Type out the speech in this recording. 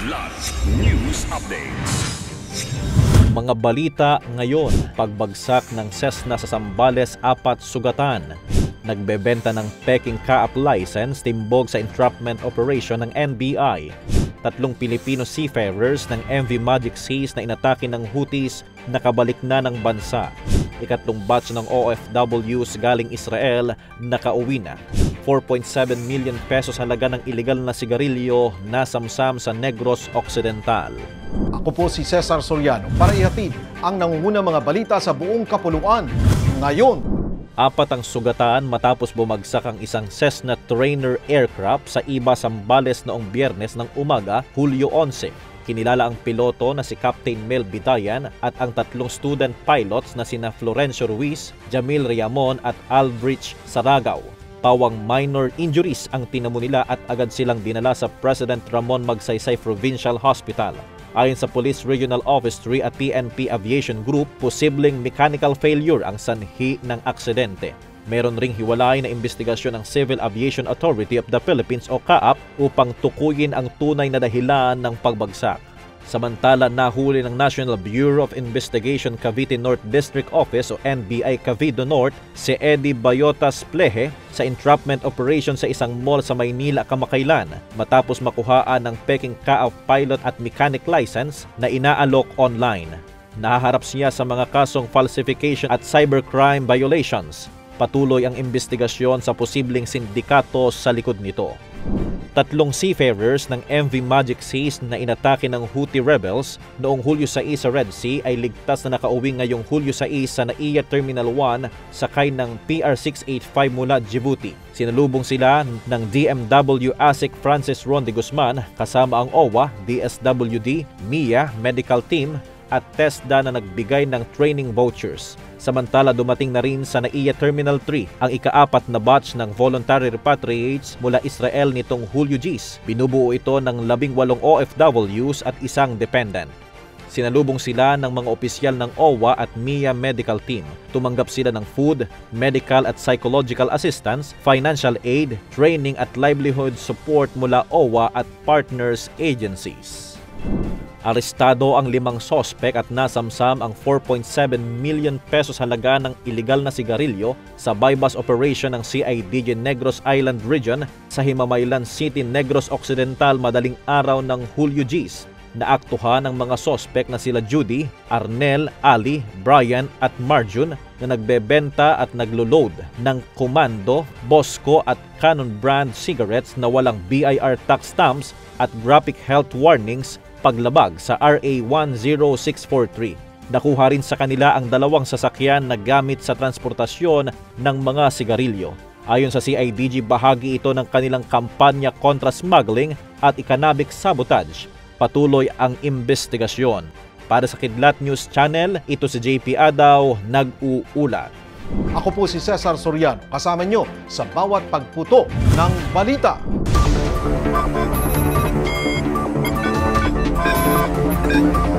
Kidlat News Updates. Mga balita ngayon, pagbagsak ng Cessna sa Zambales, 4 sugatan. Nagbebenta ng peking CAAP license, timbog sa entrapment operation ng NBI. 3 Pilipino seafarers ng MV Magic Seas na inatake ng Houthis nakabalik na ng bansa. 2 batch ng OFWs galing Israel nakauwi na. 4.7 million pesos halaga ng ilegal na sigarilyo nasamsam sa Negros Occidental. Ako po si Cesar Soriano para ihatid ang nangungunang mga balita sa buong kapuluan ngayon. 4 ang sugatan matapos bumagsak ang isang Cessna trainer aircraft sa Iba, Zambales noong Biyernes ng umaga, Hulyo 11. Kinilala ang piloto na si Captain Mel Bidayan at ang 3 student pilots na sina Florencio Ruiz, Jamil Riamon at Aldrich Saragaw. Pawang minor injuries ang tinamo nila at agad silang dinala sa President Ramon Magsaysay Provincial Hospital. Ayon sa Police Regional Office 3 at PNP Aviation Group, posibleng mechanical failure ang sanhi ng aksidente. Meron ring hiwalay na investigasyon ng Civil Aviation Authority of the Philippines o CAAP upang tukuyin ang tunay na dahilan ng pagbagsak. Samantala, nahuli ng National Bureau of Investigation Cavite North District Office o NBI Cavite North si Eddie Bayotas Pleje sa entrapment operation sa isang mall sa Maynila kamakailan matapos makuhaan ng peking CAAP pilot at mechanic license na inaalok online. Nahaharap siya sa mga kasong falsification at cybercrime violations. Patuloy ang investigasyon sa posibleng sindikato sa likod nito. 3 seafarers ng MV Magic Seas na inatake ng Houthi rebels noong Hulyo 6 sa Red Sea ay ligtas na nakauwi ngayong Hulyo 6 sa NAIA Terminal 1 sakay ng PR-685 mula Djibouti. Sinalubong sila ng DMW ASIC Francis Ron de Guzman kasama ang OWA, DSWD, MIA, medical team at TESDA na nagbigay ng training vouchers. Samantala, dumating na rin sa NAIA Terminal 3 ang ika-4 na batch ng voluntary repatriates mula Israel nitong Hulyo 10. Binubuo ito ng 18 OFWs at isang dependent. Sinalubong sila ng mga opisyal ng OWA at MIA medical team. Tumanggap sila ng food, medical at psychological assistance, financial aid, training at livelihood support mula OWA at partners agencies. Arestado ang 5 sospek at nasamsam ang 4.7 million pesos halaga ng ilegal na sigarilyo sa buy-bust operation ng CIDG Negros Island Region sa Himamaylan City, Negros Occidental madaling araw ng Hulyo 10. Naaktuhan ang mga sospek na sila Judy, Arnel, Ali, Brian at Marjun na nagbebenta at naglo-load ng Komando, Bosco at Canon brand cigarettes na walang BIR tax stamps at graphic health warnings paglabag sa RA 10643. Nakuha rin sa kanila ang 2 sasakyan na gamit sa transportasyon ng mga sigarilyo. Ayon sa CIDG, bahagi ito ng kanilang kampanya kontra smuggling at economic sabotage. Patuloy ang investigasyon. Para sa Kidlat News Channel, ito si JP Adaw, nag-uulat. Ako po si Cesar Soriano, kasama nyo sa bawat pagputo ng balita. Thank you.